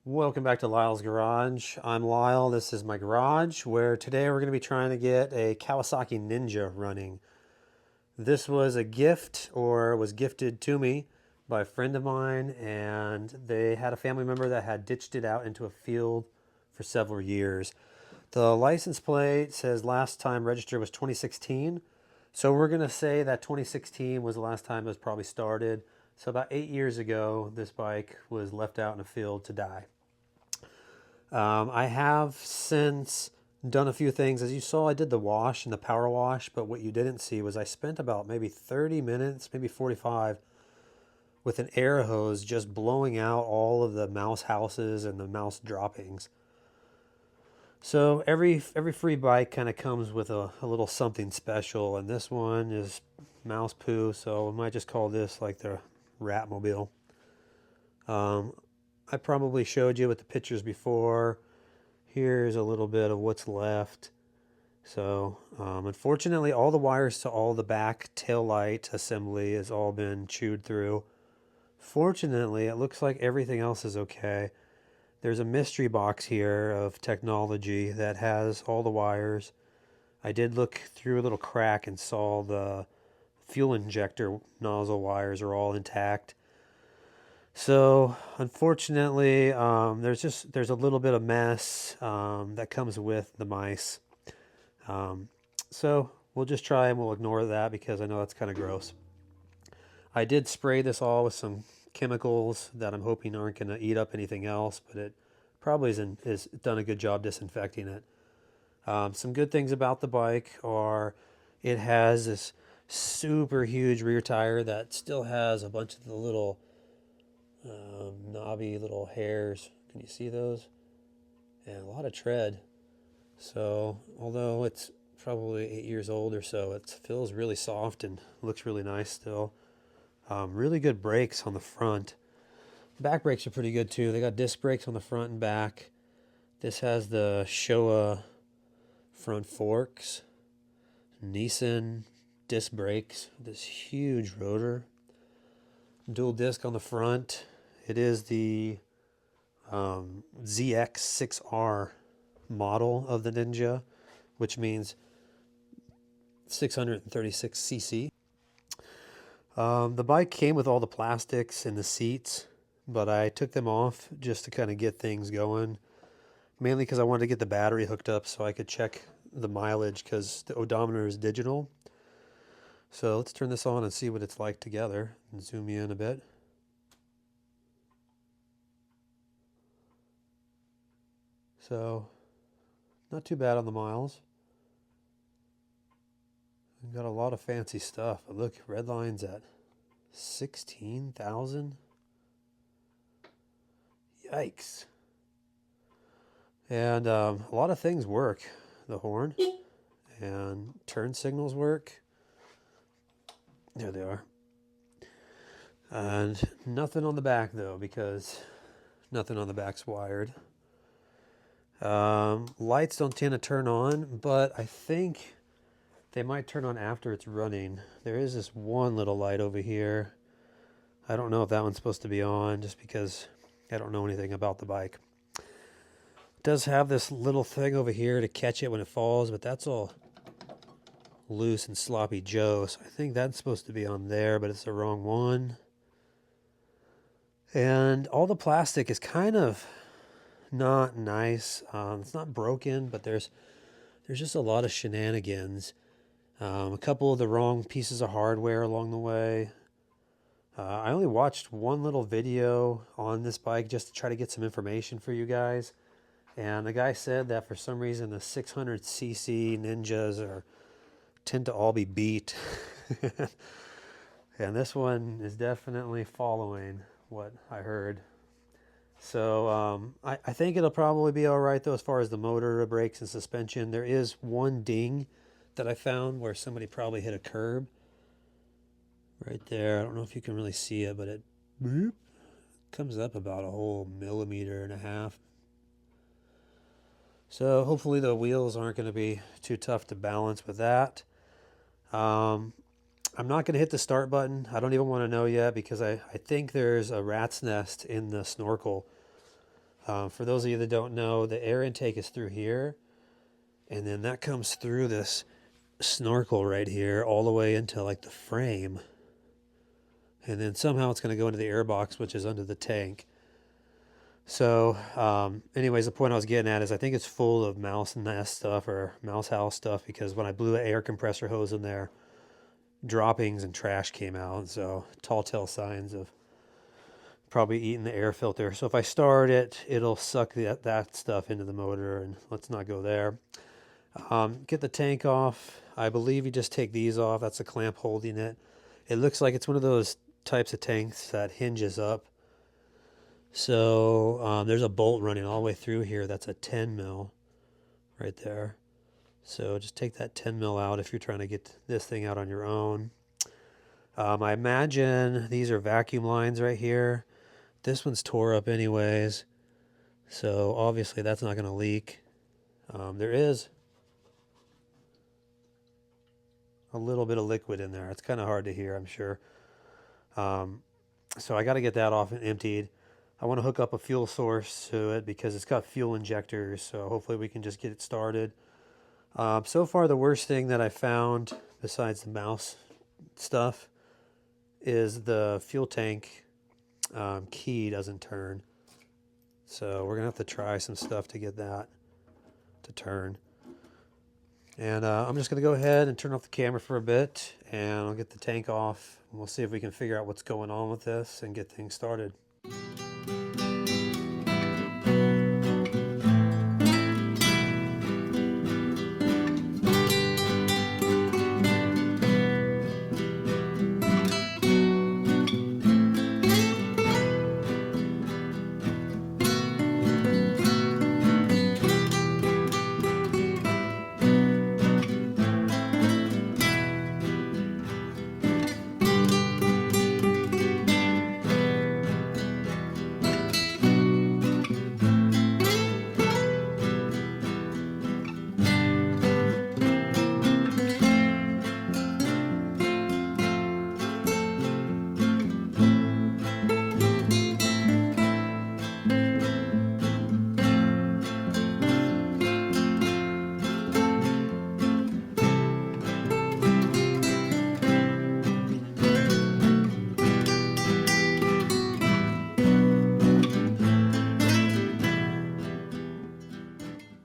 Welcome back to Lyle's Garage. I'm Lyle. This is my garage where today we're going to be trying to get a Kawasaki Ninja running. This was a gift, or was gifted to me by a friend of mine, and they had a family member that had ditched it out into a field for several years. The license plate says last time registered was 2016, so we're going to say that 2016 was the last time it was probably started. So about 8 years ago, this bike was left out in a field to die. I have since done a few things. As you saw, I did the wash and the power wash, but what you didn't see was I spent about maybe 30 minutes, maybe 45, with an air hose just blowing out all of the mouse houses and the mouse droppings. So every free bike kind of comes with a little something special, and this one is mouse poo, so I might just call this like the Ratmobile. I probably showed you with the pictures before. Here's a little bit of what's left. So unfortunately, all the wires to all the back tail light assembly has all been chewed through. Fortunately, it looks like everything else is okay. There's a mystery box here of technology that has all the wires. I did look through a little crack and saw the fuel injector nozzle wires are all intact. So unfortunately, there's a little bit of mess that comes with the mice. So we'll just try and we'll ignore that because I know that's kind of gross. I did spray this all with some chemicals that I'm hoping aren't going to eat up anything else, but it probably is done a good job disinfecting it. Some good things about the bike are it has this super huge rear tire that still has a bunch of the little knobby little hairs. Can you see those? And a lot of tread. So although it's probably 8 years old or so, it feels really soft and looks really nice still. Really good brakes on the front. Back brakes are pretty good too. They got disc brakes on the front and back. This has the Showa front forks, Nissan disc brakes, this huge rotor, dual disc on the front. It is the zx6r model of the Ninja, which means 636 cc. The bike came with all the plastics and the seats, but I took them off just to kind of get things going, mainly because I wanted to get the battery hooked up so I could check the mileage because the odometer is digital. So let's turn this on and see what it's like together and zoom you in a bit. So not too bad on the miles. We've got a lot of fancy stuff. But look, red line's at 16,000. Yikes. And a lot of things work. The horn and turn signals work. There they are. And nothing on the back though, because nothing on the back's wired. Lights don't tend to turn on, but I think they might turn on after it's running. There is this one little light over here. I don't know if that one's supposed to be on just because I don't know anything about the bike. It does have this little thing over here to catch it when it falls, but that's all loose and sloppy Joe. So I think that's supposed to be on there, but it's the wrong one. And all the plastic is kind of not nice. It's not broken, but there's just a lot of shenanigans. A couple of the wrong pieces of hardware along the way. I only watched one little video on this bike just to try to get some information for you guys. And the guy said that for some reason the 600cc Ninjas tend to all be beat. And this one is definitely following what I heard. So I think it'll probably be all right though as far as the motor, the brakes, and suspension. There is one ding that I found where somebody probably hit a curb. Right there. I don't know if you can really see it, but it boop, comes up about a whole 1.5 millimeters. So hopefully the wheels aren't going to be too tough to balance with that. I'm not going to hit the start button. I don't even want to know yet because I think there's a rat's nest in the snorkel. For those of you that don't know, the air intake is through here, and then that comes through this snorkel right here all the way into like the frame. And then somehow it's going to go into the airbox, which is under the tank. So anyways, the point I was getting at is I think it's full of mouse nest stuff or mouse house stuff, because when I blew the air compressor hose in there, droppings and trash came out. So tall tale signs of probably eating the air filter. So if I start it, it'll suck that stuff into the motor, and let's not go there. Get the tank off. I believe you just take these off. That's a clamp holding it. It looks like it's one of those types of tanks that hinges up. So there's a bolt running all the way through here. That's a 10 mil right there. So just take that 10 mil out if you're trying to get this thing out on your own. I imagine these are vacuum lines right here. This one's tore up anyways, so obviously that's not going to leak. There is a little bit of liquid in there. It's kind of hard to hear, I'm sure. So I got to get that off and emptied. I want to hook up a fuel source to it because it's got fuel injectors, so hopefully we can just get it started. So far the worst thing that I found, besides the mouse stuff, is the fuel tank key doesn't turn. So we're going to have to try some stuff to get that to turn. And I'm just going to go ahead and turn off the camera for a bit, and I'll get the tank off. And we'll see if we can figure out what's going on with this and get things started.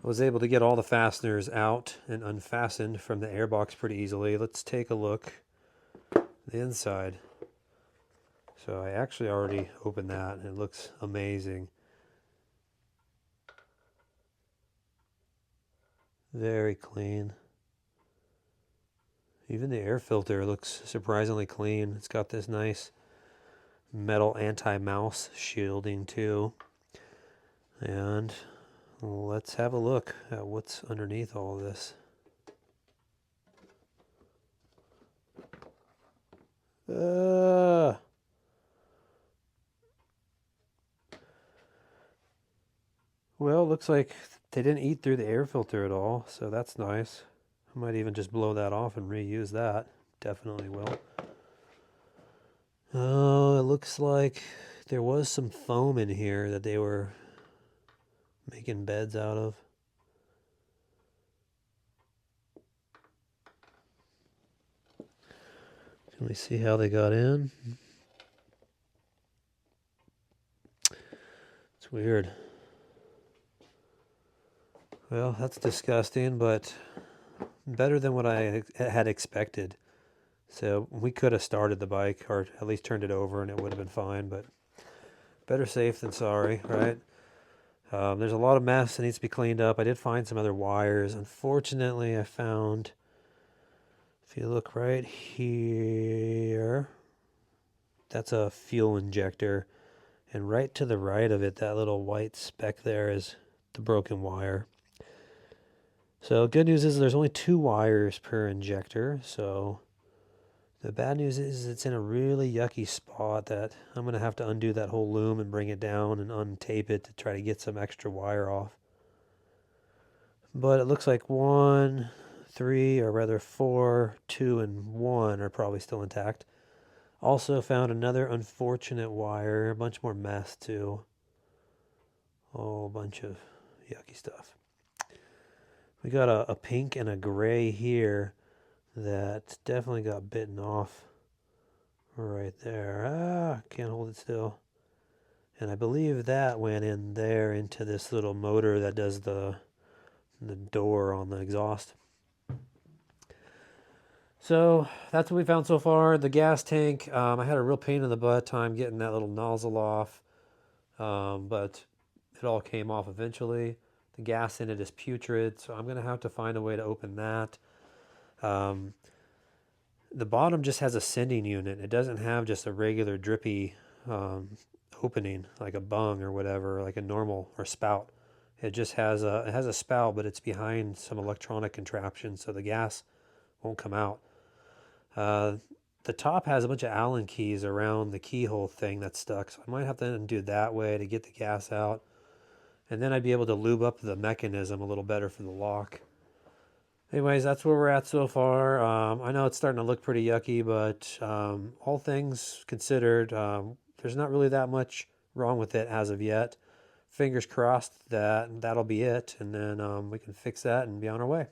I was able to get all the fasteners out and unfastened from the airbox pretty easily. Let's take a look at the inside. So I actually already opened that and it looks amazing. Very clean. Even the air filter looks surprisingly clean. It's got this nice metal anti-mouse shielding too. And let's have a look at what's underneath all of this. Well, looks like they didn't eat through the air filter at all, so that's nice. I might even just blow that off and reuse that. Definitely will. Oh, it looks like there was some foam in here that they were making beds out of. Can we see how they got in? It's weird. Well, that's disgusting, but better than what I had expected. So we could have started the bike or at least turned it over and it would have been fine, but better safe than sorry, right? There's a lot of mess that needs to be cleaned up. I did find some other wires. Unfortunately, I found, if you look right here, that's a fuel injector. And right to the right of it, that little white speck there is the broken wire. So good news is there's only 2 wires per injector. So the bad news is it's in a really yucky spot that I'm going to have to undo that whole loom and bring it down and untape it to try to get some extra wire off. But it looks like 1, 3, or rather 4, 2, and 1 are probably still intact. Also found another unfortunate wire, a bunch more mess too. Oh, a bunch of yucky stuff. We got a pink and a gray here that definitely got bitten off right there. Can't hold it still. And I believe that went in there into this little motor that does the door on the exhaust. So that's what we found so far. The gas tank, I had a real pain in the butt time getting that little nozzle off, but it all came off eventually. The gas in it is putrid, so I'm going to have to find a way to open that. The bottom just has a sending unit. It doesn't have just a regular drippy opening like a bung or whatever, like a normal or spout. It just has a spout, but it's behind some electronic contraption, so the gas won't come out. The top has a bunch of Allen keys around the keyhole thing that's stuck, so I might have to undo that way to get the gas out. And then I'd be able to lube up the mechanism a little better for the lock. Anyways, that's where we're at so far. I know it's starting to look pretty yucky, but all things considered, there's not really that much wrong with it as of yet. Fingers crossed that that'll be it, and then we can fix that and be on our way.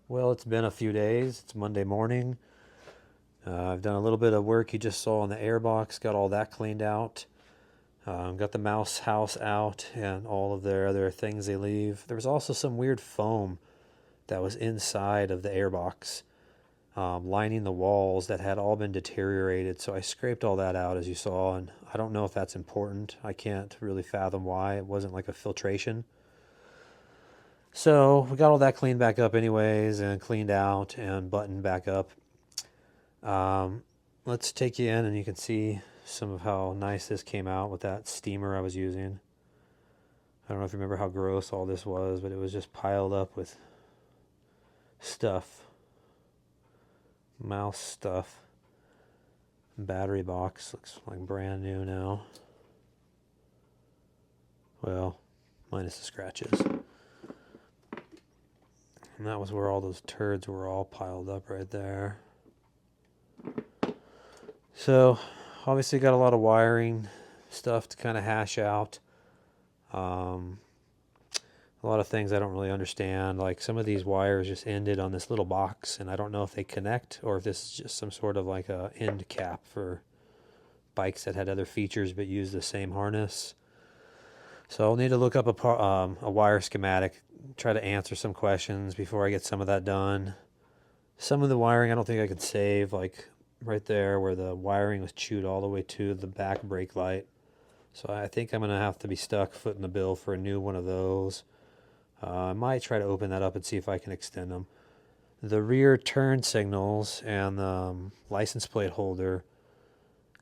Well, it's been a few days. It's Monday morning. I've done a little bit of work you just saw on the Airbox, got all that cleaned out. Got the mouse house out and all of their other things they leave. There was also some weird foam that was inside of the Airbox. lining the walls that had all been deteriorated. So I scraped all that out, as you saw, and I don't know if that's important. I can't really fathom why. It wasn't like a filtration. So we got all that cleaned back up anyways, and cleaned out and buttoned back up. Let's take you in and you can see some of how nice this came out with that steamer I was using. I don't know if you remember how gross all this was, but it was just piled up with stuff. Mouse stuff. Battery box looks like brand new now. Well, minus the scratches. And that was where all those turds were all piled up right there. So, obviously got a lot of wiring stuff to kind of hash out. A lot of things I don't really understand. Like some of these wires just ended on this little box, and I don't know if they connect or if this is just some sort of like a end cap for bikes that had other features but use the same harness. So I'll need to look up a wire schematic, try to answer some questions before I get some of that done. Some of the wiring I don't think I could save, like right there where the wiring was chewed all the way to the back brake light. So I think I'm going to have to be stuck footing the bill for a new one of those. I might try to open that up and see if I can extend them. The rear turn signals and the license plate holder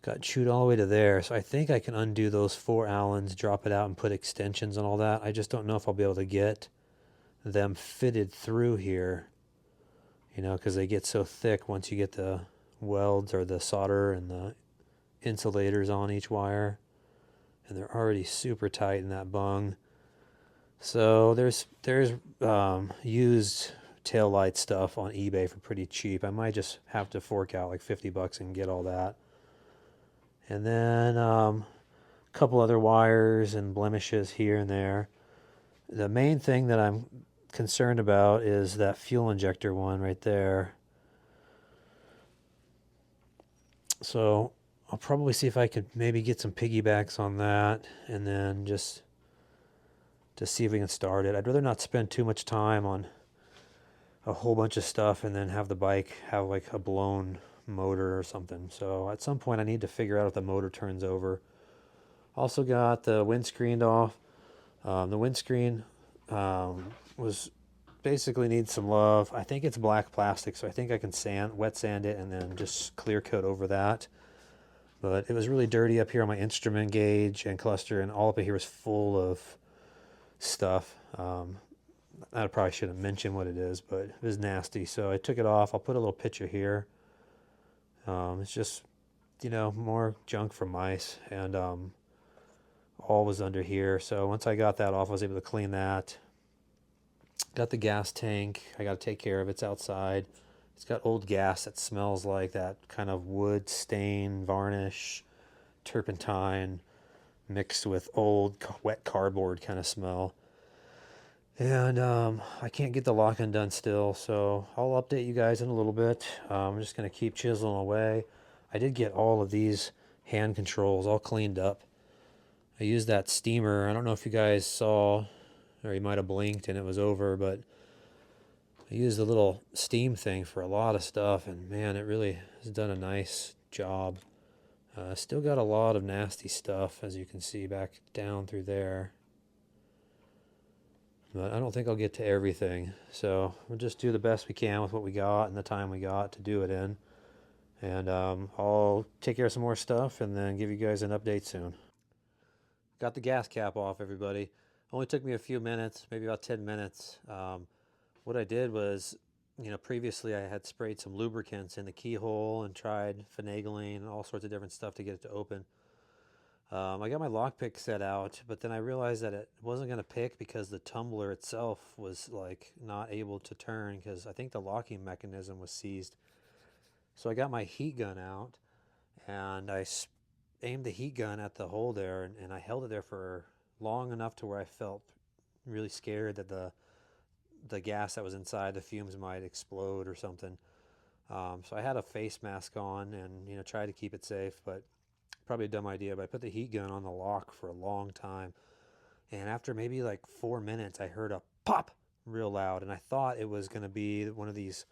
got chewed all the way to there, so I think I can undo those 4 Allens, drop it out, and put extensions and all that. I just don't know if I'll be able to get them fitted through here, you know, because they get so thick once you get the welds or the solder and the insulators on each wire, and they're already super tight in that bung. So there's used tail light stuff on eBay for pretty cheap. I might just have to fork out like $50 and get all that. And then a couple other wires and blemishes here and there. The main thing that I'm concerned about is that fuel injector one right there. So I'll probably see if I could maybe get some piggybacks on that, and then just to see if we can start it. I'd rather not spend too much time on a whole bunch of stuff and then have the bike have like a blown motor or something. So at some point I need to figure out if the motor turns over. Also got the windscreen off. The windscreen was basically needs some love. I think it's black plastic, so I think I can wet sand it and then just clear coat over that. But it was really dirty up here on my instrument gauge and cluster, and all up here was full of stuff. I probably shouldn't mention what it is, but it was nasty. So I took it off. I'll put a little picture here. It's just, you know, more junk from mice, and all was under here. So once I got that off, I was able to clean that. Got the gas tank. I got to take care of it. It's outside. It's got old gas that smells like that kind of wood stain, varnish, turpentine mixed with old wet cardboard kind of smell. And I can't get the lock undone still, so I'll update you guys in a little bit. I'm just going to keep chiseling away. I did get all of these hand controls all cleaned up. I used that steamer. I don't know if you guys saw, or you might have blinked and it was over, but I used the little steam thing for a lot of stuff, and man, it really has done a nice job. Still got a lot of nasty stuff, as you can see back down through there. But I don't think I'll get to everything, so we'll just do the best we can with what we got and the time we got to do it in. And I'll take care of some more stuff and then give you guys an update soon. Got the gas cap off, everybody. Only took me a few minutes, maybe about 10 minutes. What I did was, you know, previously I had sprayed some lubricants in the keyhole and tried finagling and all sorts of different stuff to get it to open. I got my lockpick set out, but then I realized that it wasn't going to pick because the tumbler itself was like not able to turn because I think the locking mechanism was seized. So I got my heat gun out and I aimed the heat gun at the hole there, and I held it there for long enough to where I felt really scared that the gas that was inside, the fumes might explode or something. So I had a face mask on and, you know, tried to keep it safe, but probably a dumb idea. But I put the heat gun on the lock for a long time, and after maybe like 4 minutes I heard a pop real loud, and I thought it was going to be one of these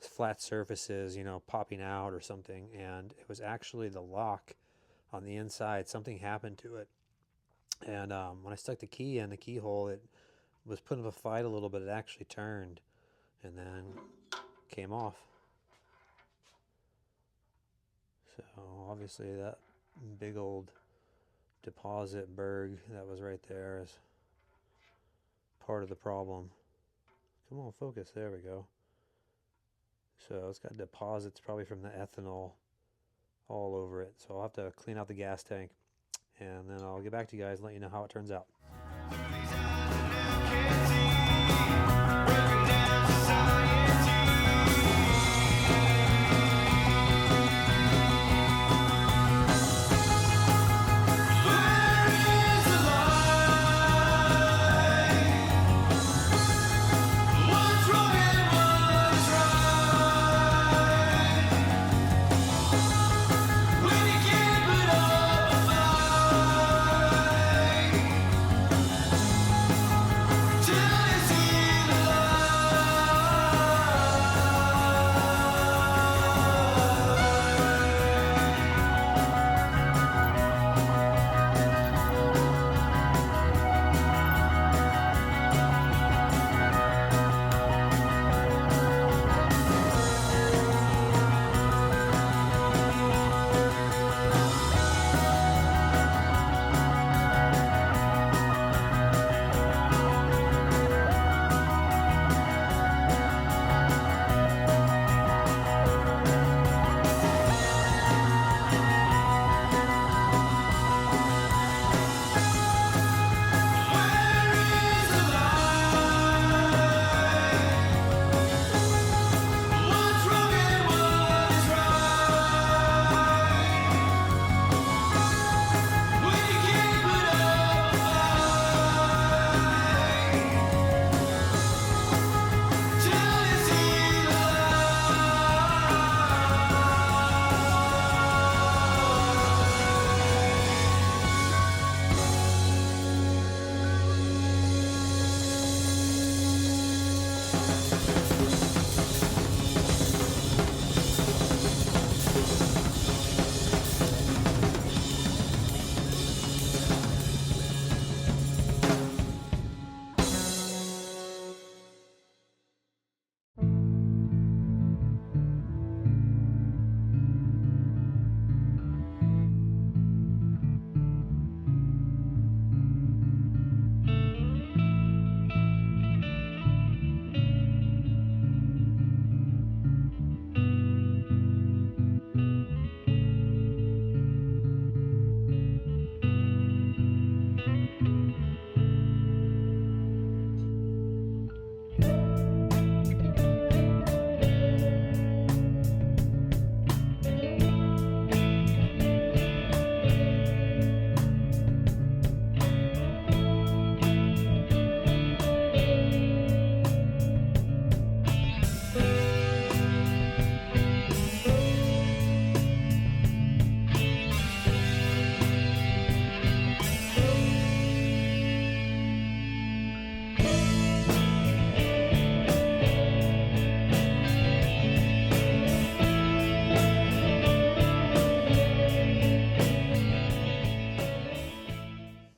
flat surfaces, you know, popping out or something, and it was actually the lock on the inside. Something happened to it, and when I stuck the key in the keyhole, it was putting up a fight a little bit. It actually turned and then came off. So obviously that big old deposit berg that was right there is part of the problem. Come on, focus. There we go. So it's got deposits probably from the ethanol all over it. So I'll have to clean out the gas tank, and then I'll get back to you guys and let you know how it turns out.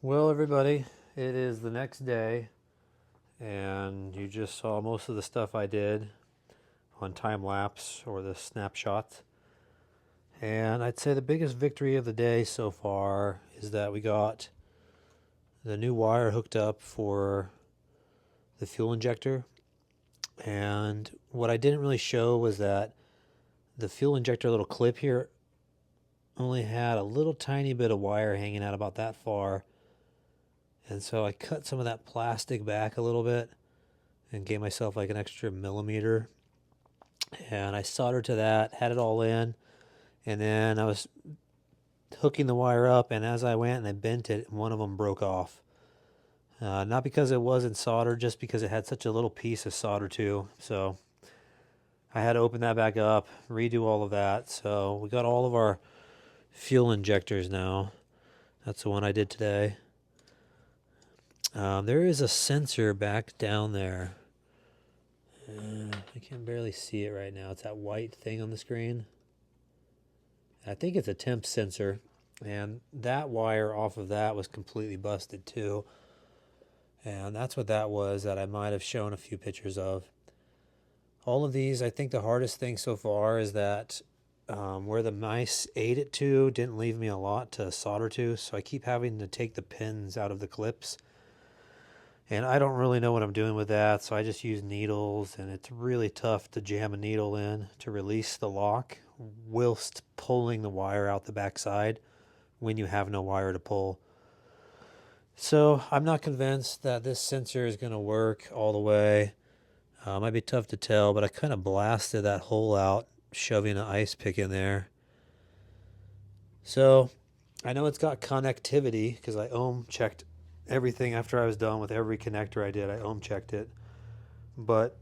Well, everybody, it is the next day, and you just saw most of the stuff I did on time lapse or the snapshots. And I'd say the biggest victory of the day so far is that we got the new wire hooked up for the fuel injector. And what I didn't really show was that the fuel injector little clip here only had a little tiny bit of wire hanging out about that far. And so I cut some of that plastic back a little bit and gave myself like an extra millimeter. And I soldered to that, had it all in, and then I was hooking the wire up, and as I went and I bent it, one of them broke off. Not because it wasn't soldered, just because it had such a little piece of solder too. So I had to open that back up, redo all of that. So we got all of our fuel injectors now. That's the one I did today. There is a sensor back down there, I can barely see it right now. It's that white thing on the screen. I think it's a temp sensor, and that wire off of that was completely busted too. And that's what that was that I might have shown a few pictures of. All of these, I think the hardest thing so far is that where the mice ate it to didn't leave me a lot to solder to, so I keep having to take the pins out of the clips. And I don't really know what I'm doing with that, so I just use needles, and it's really tough to jam a needle in to release the lock whilst pulling the wire out the backside when you have no wire to pull. So I'm not convinced that this sensor is going to work all the way. Might be tough to tell, but I kind of blasted that hole out, shoving an ice pick in there. So I know it's got connectivity because I ohm checked everything after I was done with every connector I did. I ohm checked it. But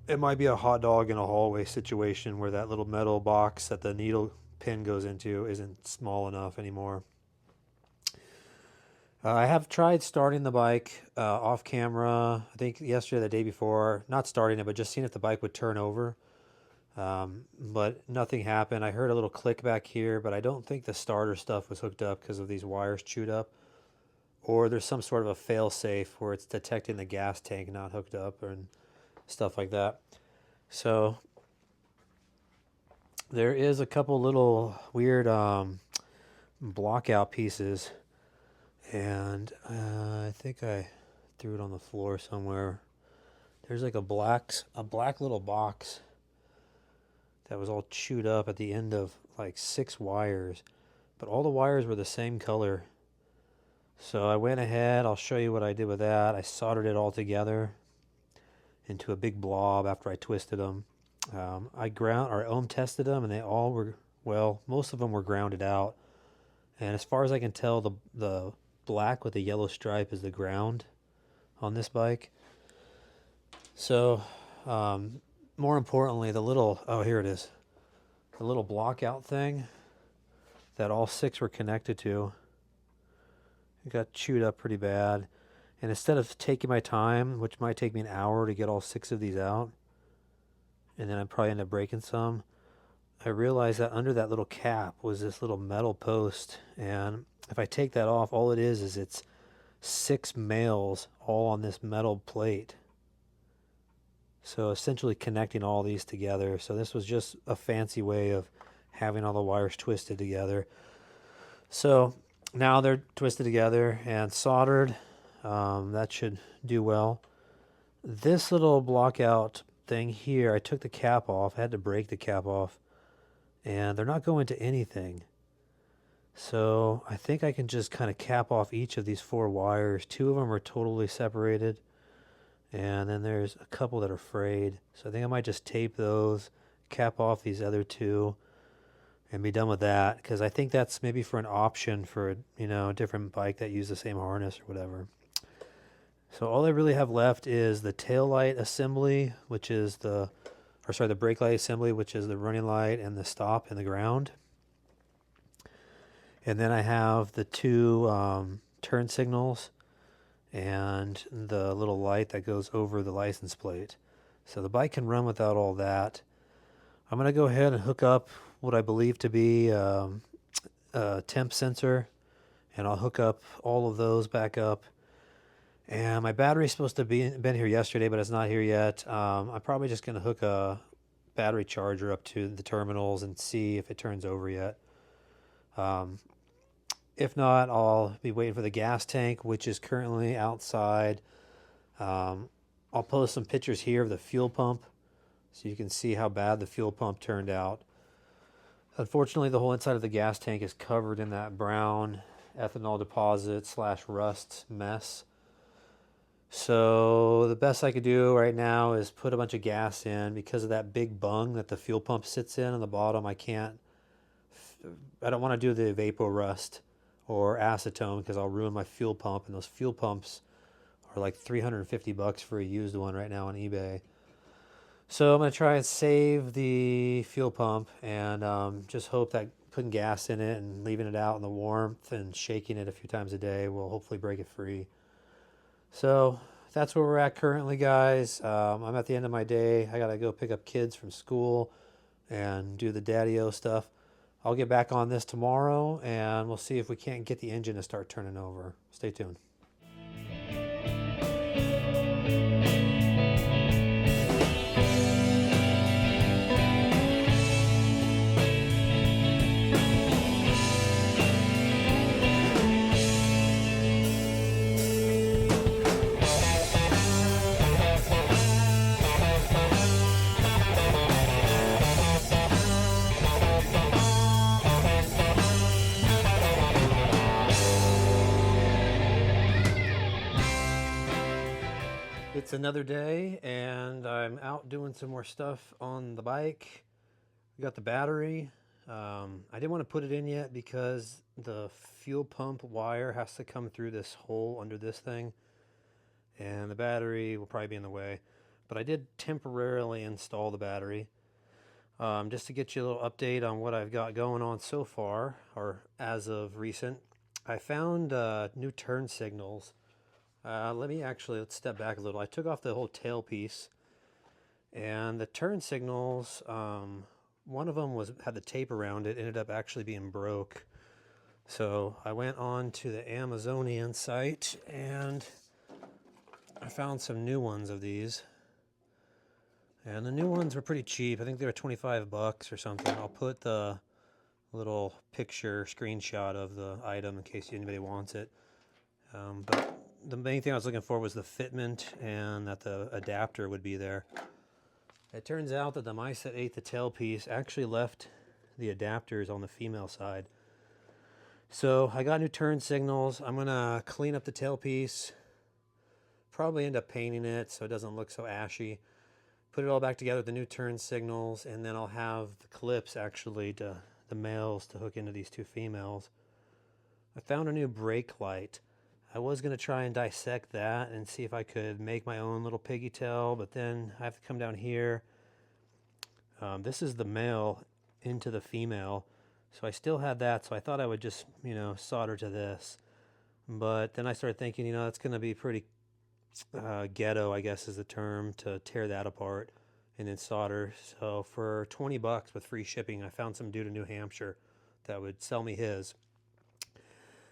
it might be a hot dog in a hallway situation where that little metal box that the needle pin goes into isn't small enough anymore. I have tried starting the bike off camera, I think yesterday, the day before. Not starting it, but just seeing if the bike would turn over. But nothing happened. I heard a little click back here, but I don't think the starter stuff was hooked up because of these wires chewed up. Or there's some sort of a fail-safe where it's detecting the gas tank not hooked up and stuff like that. So there is a couple little weird block out pieces, and I think I threw it on the floor somewhere. There's like a black little box that was all chewed up at the end of like 6 wires, but all the wires were the same color. So I went ahead, I'll show you what I did with that. I soldered it all together into a big blob after I twisted them. I ohm tested them, and they all were, well, most of them were grounded out. And as far as I can tell, the black with the yellow stripe is the ground on this bike. So more importantly, the little, oh, here it is. The little block out thing that all 6 were connected to, it got chewed up pretty bad. And instead of taking my time, which might take me an hour to get all 6 of these out, and then I'd probably end up breaking some, I realized that under that little cap was this little metal post. And if I take that off, all it is it's 6 males all on this metal plate. So essentially connecting all these together. So this was just a fancy way of having all the wires twisted together. So now they're twisted together and soldered. That should do well. This little block out thing here, I took the cap off. I had to break the cap off, and they're not going to anything. So I think I can just kind of cap off each of these 4 wires. 2 of them are totally separated, and then there's a couple that are frayed. So I think I might just tape those, cap off these other 2, and be done with that, because I think that's maybe for an option for, a different bike that uses the same harness or whatever. So all I really have left is the tail light assembly, which is the brake light assembly, which is the running light and the stop and the ground. And then I have the 2 turn signals and the little light that goes over the license plate. So the bike can run without all that. I'm going to go ahead and hook up what I believe to be a temp sensor, and I'll hook up all of those back up. And my battery's supposed to been here yesterday, but it's not here yet. I'm probably just going to hook a battery charger up to the terminals and see if it turns over yet. If not, I'll be waiting for the gas tank, which is currently outside. I'll post some pictures here of the fuel pump so you can see how bad the fuel pump turned out. Unfortunately, the whole inside of the gas tank is covered in that brown ethanol deposit / rust mess. So the best I could do right now is put a bunch of gas in. Because of that big bung that the fuel pump sits in on the bottom, I don't want to do the vapor rust or acetone because I'll ruin my fuel pump, and those fuel pumps are like $350 for a used one right now on eBay. So I'm going to try and save the fuel pump and just hope that putting gas in it and leaving it out in the warmth and shaking it a few times a day will hopefully break it free. So that's where we're at currently, guys. I'm at the end of my day. I gotta go pick up kids from school and do the daddy-o stuff. I'll get back on this tomorrow, and we'll see if we can't get the engine to start turning over. Stay tuned. It's another day, and I'm out doing some more stuff on the bike. We got the battery. I didn't want to put it in yet because the fuel pump wire has to come through this hole under this thing, and the battery will probably be in the way. But I did temporarily install the battery. Just to get you a little update on what I've got going on so far, or as of recent. I found new turn signals. Let's step back a little. I took off the whole tailpiece, and the turn signals, one of them had the tape around it, ended up actually being broke. So I went on to the Amazonian site, and I found some new ones of these. And the new ones were pretty cheap. I think they were 25 bucks or something. I'll put the little picture screenshot of the item in case anybody wants it. But the main thing I was looking for was the fitment and that the adapter would be there. It turns out that the mice that ate the tailpiece actually left the adapters on the female side. So I got new turn signals. I'm gonna clean up the tailpiece, probably end up painting it so it doesn't look so ashy. Put it all back together with the new turn signals, and then I'll have the clips actually to the males to hook into these two females. I found a new brake light. I was going to try and dissect that and see if I could make my own little piggy tail, but then I have to come down here. This is the male into the female, so I still had that, so I thought I would just, solder to this. But then I started thinking, that's going to be pretty ghetto, I guess is the term, to tear that apart and then solder. So for 20 bucks with free shipping, I found some dude in New Hampshire that would sell me his.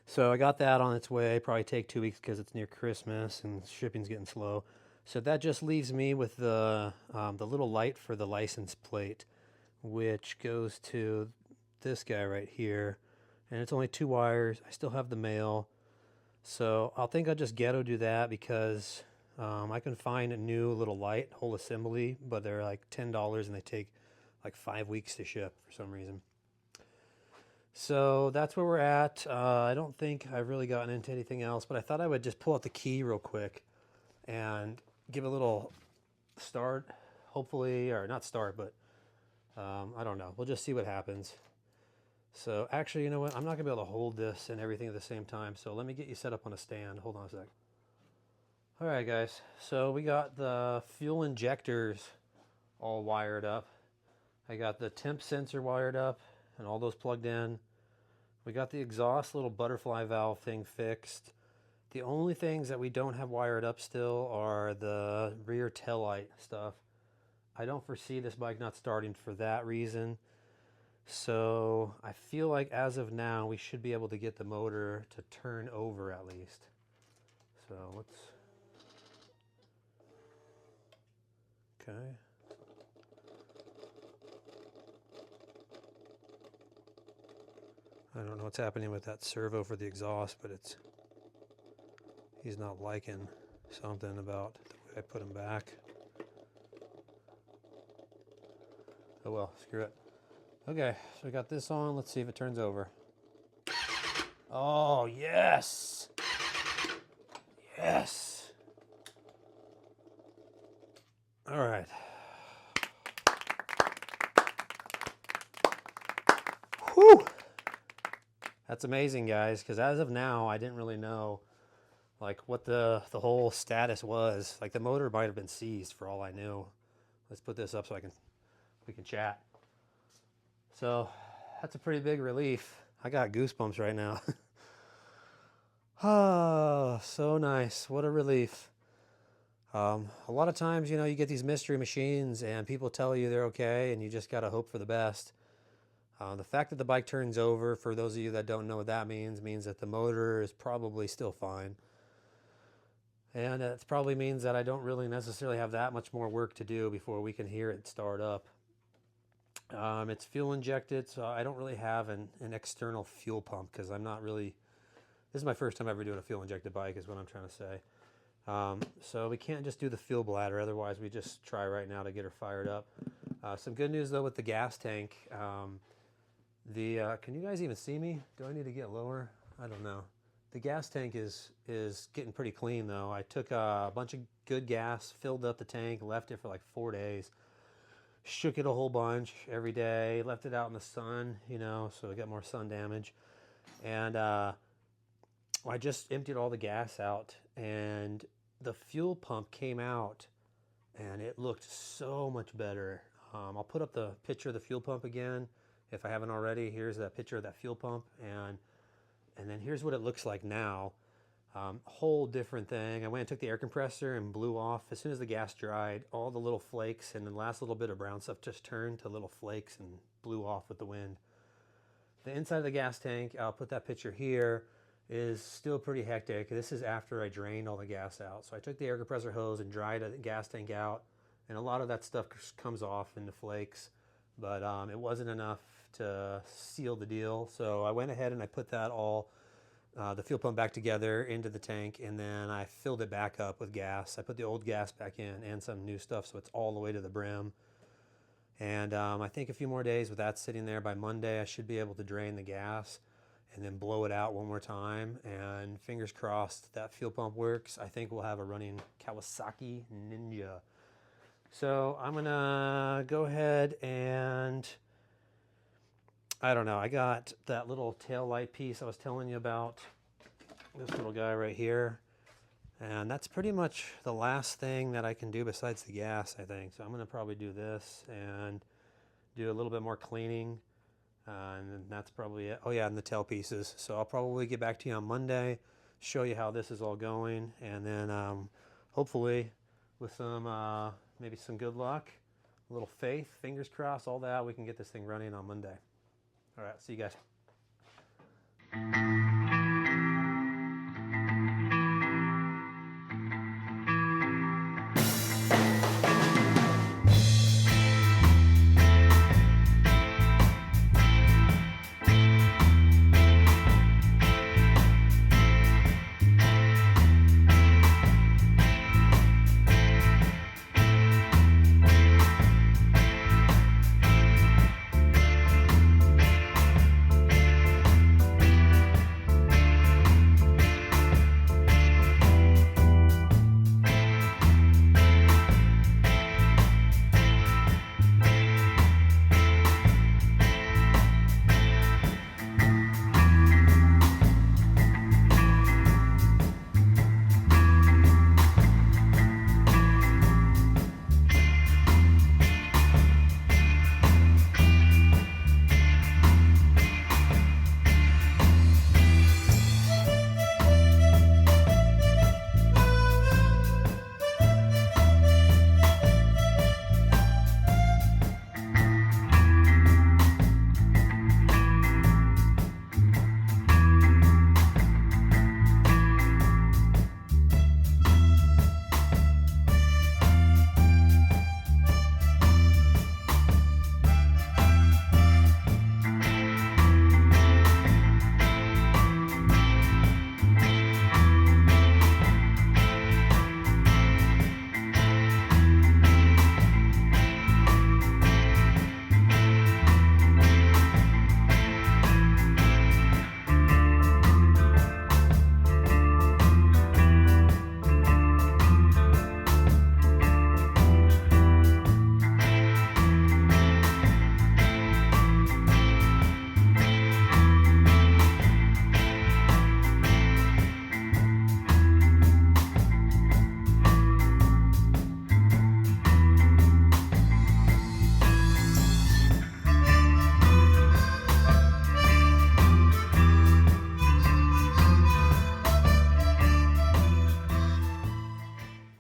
So I got that on its way. Probably take 2 weeks because it's near Christmas and shipping's getting slow. So that just leaves me with the little light for the license plate, which goes to this guy right here. And it's only 2 wires. I still have the male. So I'll just ghetto do that because I can find a new little light, whole assembly, but they're like $10 and they take like 5 weeks to ship for some reason. So that's where we're at. I don't think I've really gotten into anything else, but I thought I would just pull out the key real quick and give a little start, hopefully, or not start, but I don't know. We'll just see what happens. So actually, you know what? I'm not gonna be able to hold this and everything at the same time. So let me get you set up on a stand. Hold on a sec. All right, guys. So we got the fuel injectors all wired up. I got the temp sensor wired up and all those plugged in. We got the exhaust little butterfly valve thing fixed. The only things that we don't have wired up still are the rear taillight stuff. I don't foresee this bike not starting for that reason. So I feel like as of now, we should be able to get the motor to turn over at least. So let's, okay. I don't know what's happening with that servo for the exhaust, but he's not liking something about the way I put him back. Oh well, screw it. Okay, so we got this on. Let's see if it turns over. Oh, yes! Yes! All right. Whew! That's amazing, guys, because as of now, I didn't really know like what the whole status was. Like the motor might have been seized for all I knew. Let's put this up so we can chat. So that's a pretty big relief. I got goosebumps right now. Oh, so nice. What a relief. A lot of times, you get these mystery machines and people tell you they're okay and you just got to hope for the best. The fact that the bike turns over, for those of you that don't know what that means that the motor is probably still fine. And it probably means that I don't really necessarily have that much more work to do before we can hear it start up. It's fuel injected, so I don't really have an external fuel pump because I'm not really, this is my first time ever doing a fuel injected bike is what I'm trying to say. So we can't just do the fuel bladder, otherwise we just try right now to get her fired up. Some good news though with the gas tank. Can you guys even see me? Do I need to get lower? I don't know. The gas tank is getting pretty clean though. I took a bunch of good gas, filled up the tank, left it for like 4 days. Shook it a whole bunch every day, left it out in the sun, so it got more sun damage. And I just emptied all the gas out and the fuel pump came out and it looked so much better. I'll put up the picture of the fuel pump again if I haven't already. Here's that picture of that fuel pump, and then here's what it looks like now. Whole different thing. I went and took the air compressor and blew off. As soon as the gas dried, all the little flakes and the last little bit of brown stuff just turned to little flakes and blew off with the wind. The inside of the gas tank, I'll put that picture here, is still pretty hectic. This is after I drained all the gas out. So I took the air compressor hose and dried the gas tank out, and a lot of that stuff comes off into flakes, but it wasn't enough to seal the deal. So I went ahead and I put that all, the fuel pump back together into the tank, and then I filled it back up with gas. I put the old gas back in and some new stuff, so it's all the way to the brim. And I think a few more days with that sitting there, by Monday I should be able to drain the gas and then blow it out one more time, and fingers crossed that fuel pump works. I think we'll have a running Kawasaki Ninja. So I'm gonna go ahead and, I don't know, I got that little tail light piece I was telling you about, this little guy right here, and that's pretty much the last thing that I can do besides the gas, I think. So I'm gonna probably do this and do a little bit more cleaning, and that's probably it. Oh yeah, and the tail pieces. So I'll probably get back to you on Monday, show you how this is all going, and then hopefully with some maybe some good luck, a little faith, fingers crossed, all that, we can get this thing running on Monday. All right, see you guys.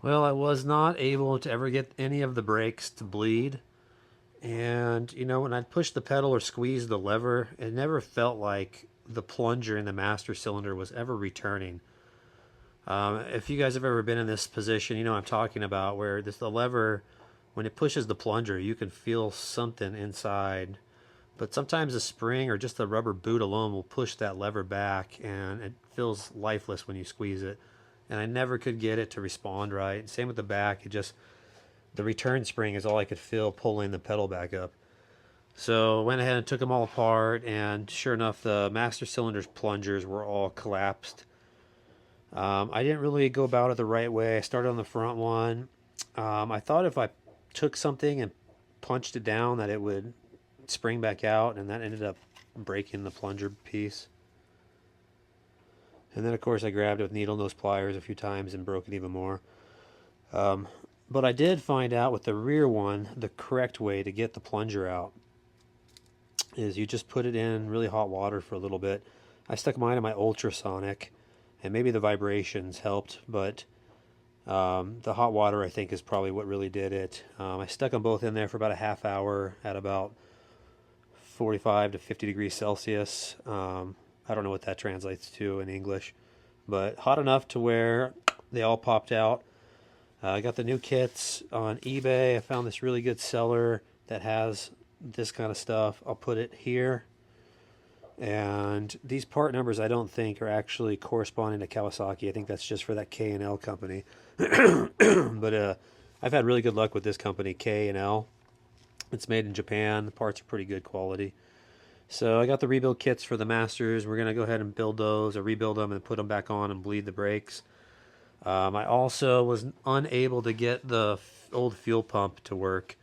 Well, I was not able to ever get any of the brakes to bleed. And, you know, when I'd push the pedal or squeeze the lever, it never felt like the plunger in the master cylinder was ever returning. If you guys have ever been in this position, you know what I'm talking about, where the lever, when it pushes the plunger, you can feel something inside. But sometimes the spring or just the rubber boot alone will push that lever back, and it feels lifeless when you squeeze it. And I never could get it to respond right. Same with the back. The return spring is all I could feel pulling the pedal back up. So I went ahead and took them all apart, and sure enough, the master cylinder's plungers were all collapsed. I didn't really go about it the right way. I started on the front one. I thought if I took something and punched it down that it would spring back out, and that ended up breaking the plunger piece. And then of course I grabbed it with needle nose pliers a few times and broke it even more. But I did find out with the rear one, the correct way to get the plunger out is you just put it in really hot water for a little bit. I stuck mine in my ultrasonic, and maybe the vibrations helped, but the hot water I think is probably what really did it. I stuck them both in there for about a half hour at about 45 to 50 degrees Celsius. I don't know what that translates to in English, but hot enough to where they all popped out. I got the new kits on eBay. I found this really good seller that has this kind of stuff. I'll put it here. And these part numbers I don't think are actually corresponding to Kawasaki. I think that's just for that K&L company. But I've had really good luck with this company, K&L. It's made in Japan. The parts are pretty good quality. So I got the rebuild kits for the Masters. We're going to go ahead and build those or rebuild them and put them back on and bleed the brakes. I also was unable to get the old fuel pump to work.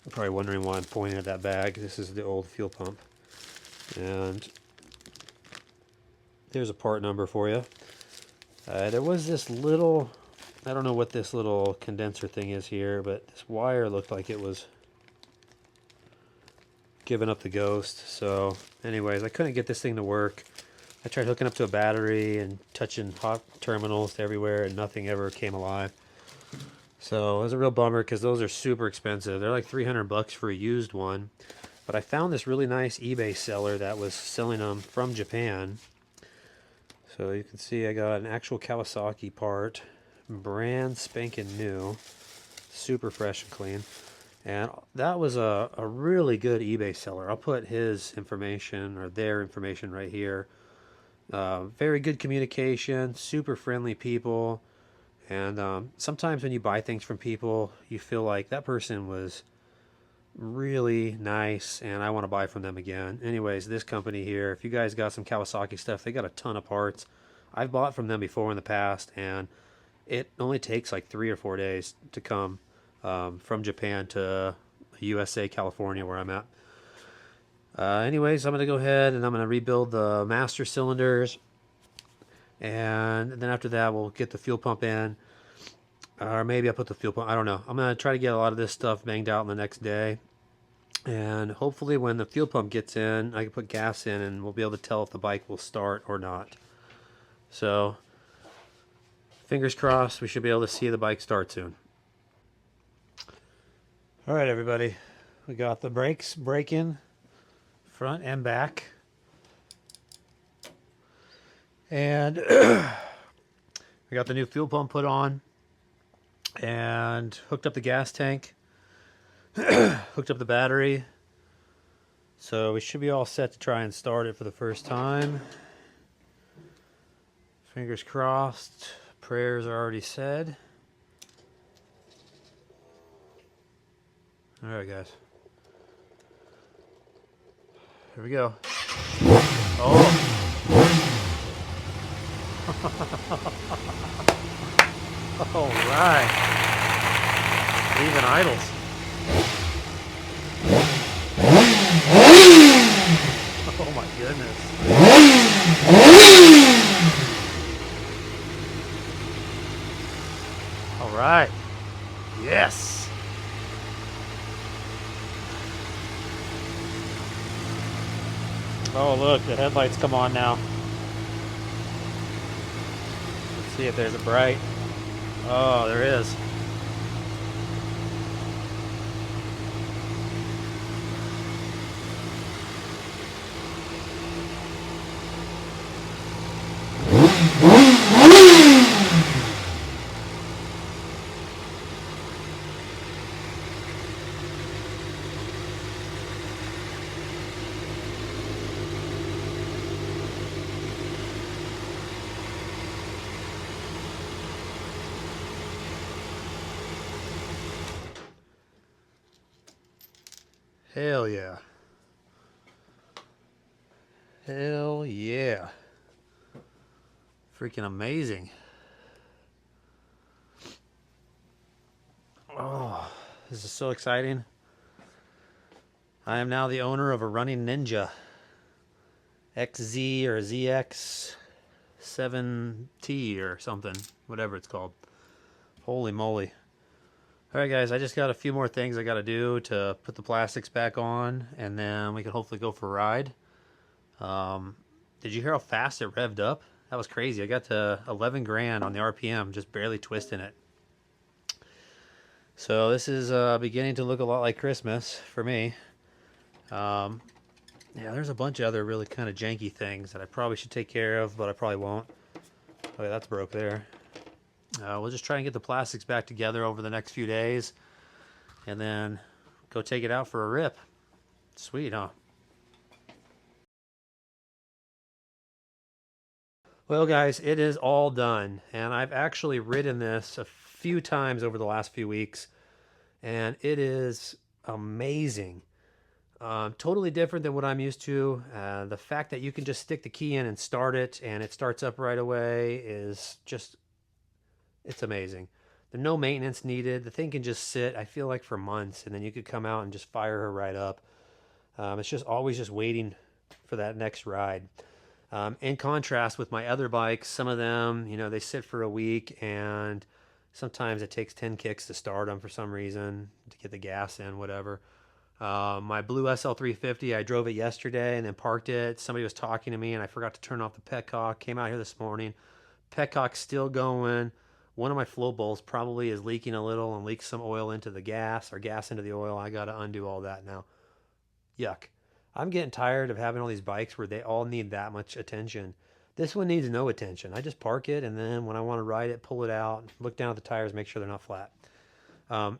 You're probably wondering why I'm pointing at that bag. This is the old fuel pump. And there's a part number for you. There was this little, I don't know what this little condenser thing is here, but this wire looked like it was giving up the ghost. So anyways, I couldn't get this thing to work. I tried hooking up to a battery and touching hot terminals everywhere, and nothing ever came alive. So it was a real bummer because those are super expensive. They're like $300 for a used one. But I found this really nice eBay seller that was selling them from Japan. So you can see I got an actual Kawasaki part, brand spanking new, super fresh and clean. And that was a really good eBay seller. I'll put his information or their information right here. Very good communication, super friendly people. And sometimes when you buy things from people, you feel like that person was really nice and I want to buy from them again. Anyways, this company here, if you guys got some Kawasaki stuff, they got a ton of parts. I've bought from them before in the past, and it only takes like 3 or 4 days to come from Japan to USA, California, where I'm at. Anyways, I'm going to go ahead and I'm going to rebuild the master cylinders, and then after that we'll get the fuel pump in, or maybe I'll put the fuel pump, I don't know. I'm going to try to get a lot of this stuff banged out in the next day, and hopefully when the fuel pump gets in I can put gas in and we'll be able to tell if the bike will start or not. So fingers crossed, we should be able to see the bike start soon. Alright everybody, we got the brakes braking front and back, and we got the new fuel pump put on and hooked up the gas tank, hooked up the battery, so we should be all set to try and start it for the first time. Fingers crossed, prayers are already said. Alright guys, here we go. Oh! Alright. Even idles. Oh my goodness. Alright. Yes! Oh look, the headlights come on now. Let's see if there's a bright. Oh, there is. Hell yeah. Hell yeah. Freaking amazing. Oh, this is so exciting. I am now the owner of a running Ninja XZ or zx6r or something, whatever it's called. Holy moly. Alright guys, I just got a few more things I got to do to put the plastics back on, and then we can hopefully go for a ride. Did you hear how fast it revved up? That was crazy. I got to 11 grand on the RPM, just barely twisting it. So this is beginning to look a lot like Christmas for me. Yeah, there's a bunch of other really kind of janky things that I probably should take care of, but I probably won't. Okay, that's broke there. We'll just try and get the plastics back together over the next few days, and then go take it out for a rip. Sweet, huh? Well guys, it is all done, and I've actually ridden this a few times over the last few weeks, and it is amazing. Totally different than what I'm used to. The fact that you can just stick the key in and start it, and it starts up right away, is just, it's amazing. There's no maintenance needed. The thing can just sit, I feel like, for months, and then you could come out and just fire her right up. It's just always just waiting for that next ride. In contrast with my other bikes, some of them, you know, they sit for a week, and sometimes it takes 10 kicks to start them for some reason, to get the gas in, whatever. My blue SL350, I drove it yesterday and then parked it. Somebody was talking to me and I forgot to turn off the petcock. Came out here this morning. Petcock's still going. One of my flow bowls probably is leaking a little and leaks some oil into the gas, or gas into the oil. I got to undo all that now. Yuck. I'm getting tired of having all these bikes where they all need that much attention. This one needs no attention. I just park it, and then when I want to ride it, pull it out, look down at the tires, make sure they're not flat. Um,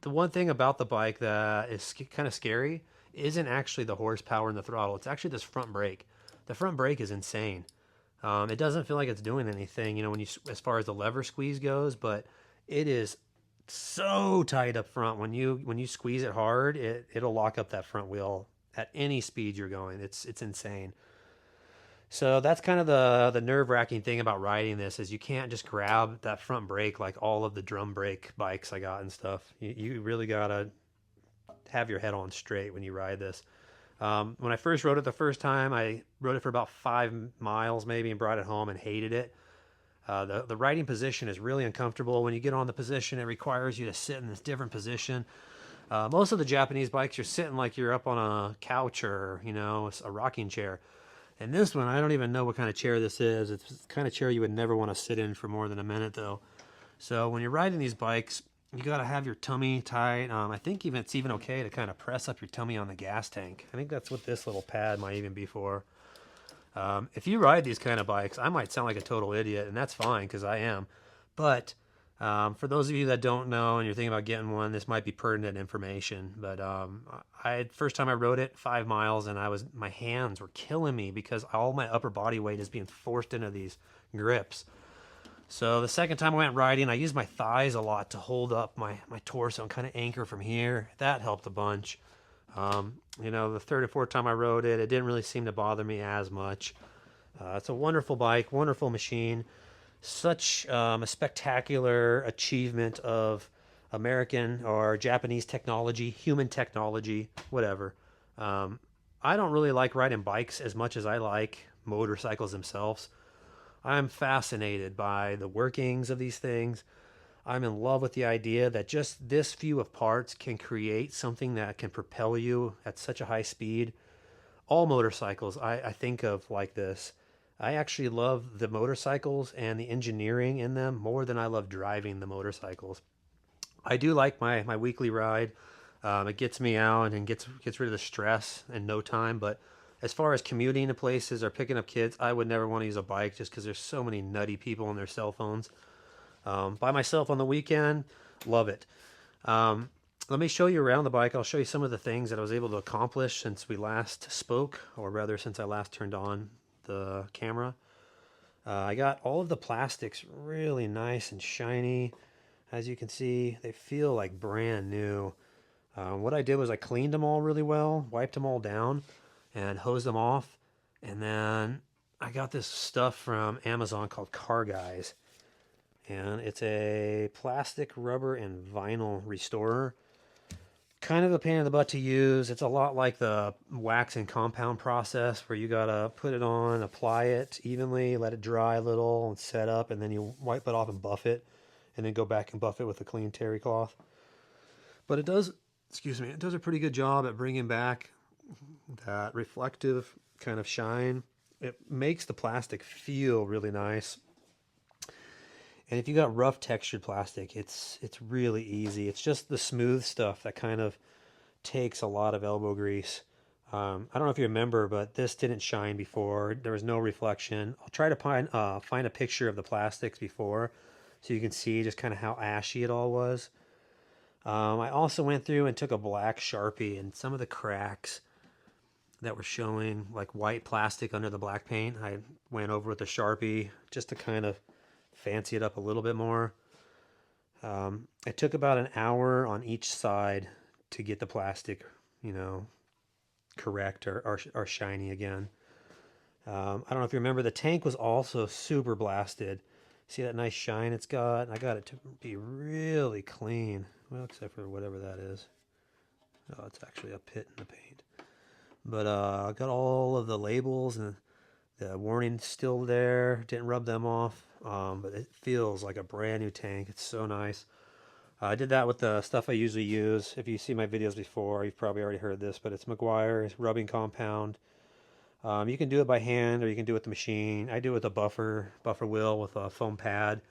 the one thing about the bike that is kind of scary isn't actually the horsepower and the throttle. It's actually this front brake. The front brake is insane. It doesn't feel like it's doing anything, you know, when you, as far as the lever squeeze goes, but it is so tight up front. When you squeeze it hard, it'll lock up that front wheel at any speed you're going. It's insane. So that's kind of the nerve-wracking thing about riding this, is you can't just grab that front brake like all of the drum brake bikes I got and stuff. You really gotta have your head on straight when you ride this. When I first rode it the first time, I rode it for about 5 miles maybe and brought it home and hated it. The riding position is really uncomfortable. When you get on the position, it requires you to sit in this different position. Most of the Japanese bikes, you're sitting like you're up on a couch or, you know, a rocking chair. And this one, I don't even know what kind of chair this is. It's the kind of chair you would never want to sit in for more than a minute, though. So when you're riding these bikes, you got to have your tummy tight. I think it's even okay to kind of press up your tummy on the gas tank. I think that's what this little pad might even be for. If you ride these kind of bikes, I might sound like a total idiot, and that's fine because I am. But for those of you that don't know and you're thinking about getting one, this might be pertinent information. But first time I rode it, 5 miles, and my hands were killing me because all my upper body weight is being forced into these grips. So the second time I went riding, I used my thighs a lot to hold up my torso and kind of anchor from here. That helped a bunch. You know, the third or fourth time I rode it, it didn't really seem to bother me as much. It's a wonderful bike, wonderful machine. Such a spectacular achievement of American or Japanese technology, human technology, whatever. I don't really like riding bikes as much as I like motorcycles themselves. I'm fascinated by the workings of these things. I'm in love with the idea that just this few of parts can create something that can propel you at such a high speed. All motorcycles I think of like this. I actually love the motorcycles and the engineering in them more than I love driving the motorcycles. I do like my weekly ride. It gets me out and gets rid of the stress in no time. But as far as commuting to places or picking up kids, I would never want to use a bike just because there's so many nutty people on their cell phones. By myself on the weekend, love it. Um, Let me show you around the bike. I'll show you some of the things that I was able to accomplish since we last spoke, or rather since I last turned on the camera. I got all of the plastics really nice and shiny. As you can see, they feel like brand new. What I did was I cleaned them all really well, wiped them all down, and hosed them off. And then I got this stuff from Amazon called Car Guys. And it's a plastic, rubber, and vinyl restorer. Kind of a pain in the butt to use. It's a lot like the wax and compound process where you gotta put it on, apply it evenly, let it dry a little, and set up, and then you wipe it off and buff it, and then go back and buff it with a clean terry cloth. But it does, excuse me, it does a pretty good job at bringing back that reflective kind of shine. It makes the plastic feel really nice. And if you got rough textured plastic, it's really easy. It's just the smooth stuff that kind of takes a lot of elbow grease. I don't know if you remember, but this didn't shine before. There was no reflection. I'll try to find a picture of the plastics before so you can see just kind of how ashy it all was. I also went through and took a black Sharpie, and some of the cracks that were showing like white plastic under the black paint, I went over with a Sharpie just to kind of fancy it up a little bit more. It took about an hour on each side to get the plastic, correct or shiny again. I don't know if you remember, the tank was also super blasted. See that nice shine it's got? I got it to be really clean. Well, except for whatever that is. Oh, it's actually a pit in the paint. But I got all of the labels and the warning's still there. Didn't rub them off. But it feels like a brand new tank. It's so nice. I did that with the stuff I usually use. If you see my videos before, you've probably already heard this, but it's Meguiar's rubbing compound. You can do it by hand or you can do it with the machine. I do it with a buffer wheel with a foam pad,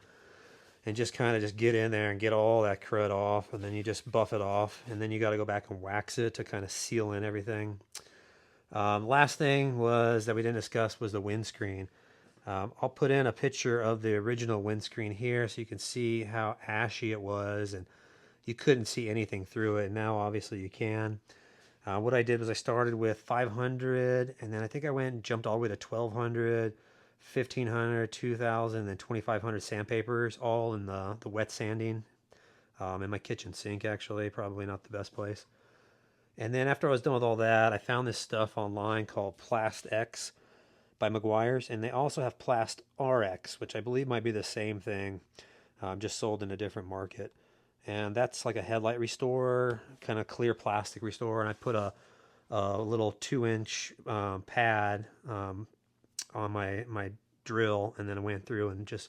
and just kind of just get in there and get all that crud off, and then you just buff it off, and then you got to go back and wax it to kind of seal in everything. Last thing was that we didn't discuss was the windscreen. I'll put in a picture of the original windscreen here so you can see how ashy it was, and you couldn't see anything through it. Now obviously you can. What I did was I started with 500, and then I think I went and jumped all the way to 1200, 1500, 2000, and then 2500 sandpapers, all in the wet sanding in my kitchen sink, actually. Probably not the best place. And then after I was done with all that, I found this stuff online called Plast X by Meguiar's, and they also have Plast RX, which I believe might be the same thing, just sold in a different market. And that's like a headlight restorer, kind of clear plastic restorer. And I put a little 2-inch pad on my drill, and then I went through and just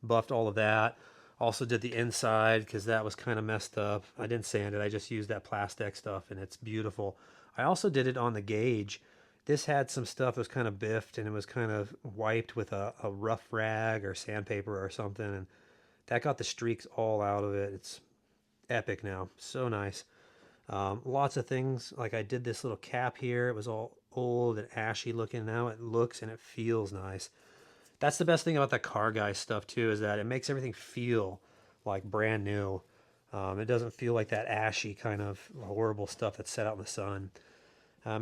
buffed all of that. Also did the inside because that was kind of messed up. I didn't sand it. I just used that plastic stuff, and it's beautiful. I also did it on the gauge. This had some stuff that was kind of biffed, and it was kind of wiped with a rough rag or sandpaper or something, and that got the streaks all out of it. It's epic now. So nice. Lots of things. Like I did this little cap here. It was all old and ashy looking. Now it looks and it feels nice. That's the best thing about that Car Guy stuff too, is that it makes everything feel like brand new. It doesn't feel like that ashy kind of horrible stuff that's set out in the sun.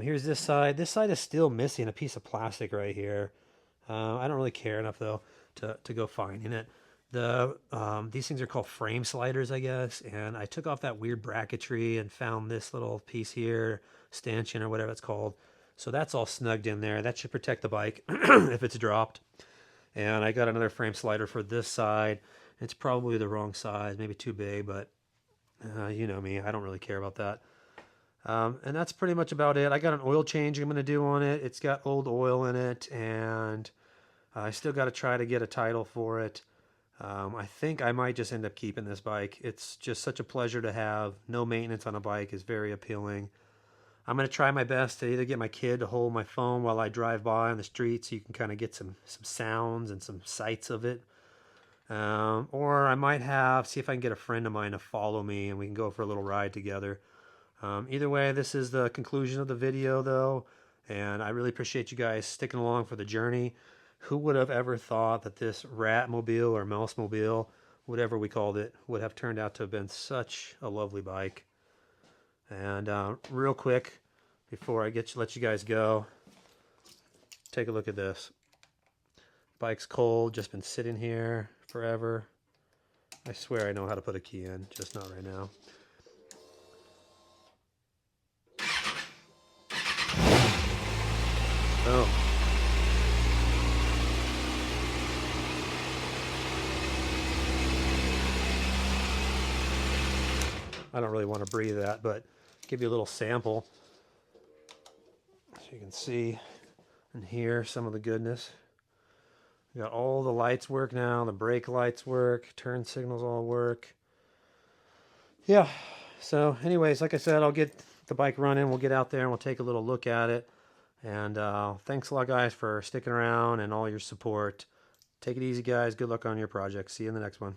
Here's this side. This side is still missing a piece of plastic right here. I don't really care enough though to go finding it. These things are called frame sliders, I guess, and I took off that weird bracketry and found this little piece here, stanchion or whatever it's called. So that's all snugged in there. That should protect the bike if it's dropped. And I got another frame slider for this side. It's probably the wrong size, maybe too big, but you know me, I don't really care about that. And that's pretty much about it. I got an oil change I'm going to do on it. It's got old oil in it, and I still got to try to get a title for it. I think I might just end up keeping this bike. It's just such a pleasure to have. No maintenance on a bike is very appealing. I'm going to try my best to either get my kid to hold my phone while I drive by on the street so you can kind of get some sounds and some sights of it. Or I might see if I can get a friend of mine to follow me and we can go for a little ride together. Either way, this is the conclusion of the video though, and I really appreciate you guys sticking along for the journey. Who would have ever thought that this Rat-mobile or Mouse-mobile, whatever we called it, would have turned out to have been such a lovely bike. And real quick, before I let you guys go, take a look at this. Bike's cold, just been sitting here forever. I swear I know how to put a key in, just not right now. Oh. I don't really want to breathe that, but give you a little sample so you can see and hear some of the goodness. We got all the lights work now, the brake lights work, turn signals all work. Yeah, so anyways, like I said, I'll get the bike running, we'll get out there and we'll take a little look at it. And thanks a lot, guys, for sticking around and all your support. Take it easy, guys. Good luck on your project. See you in the next one.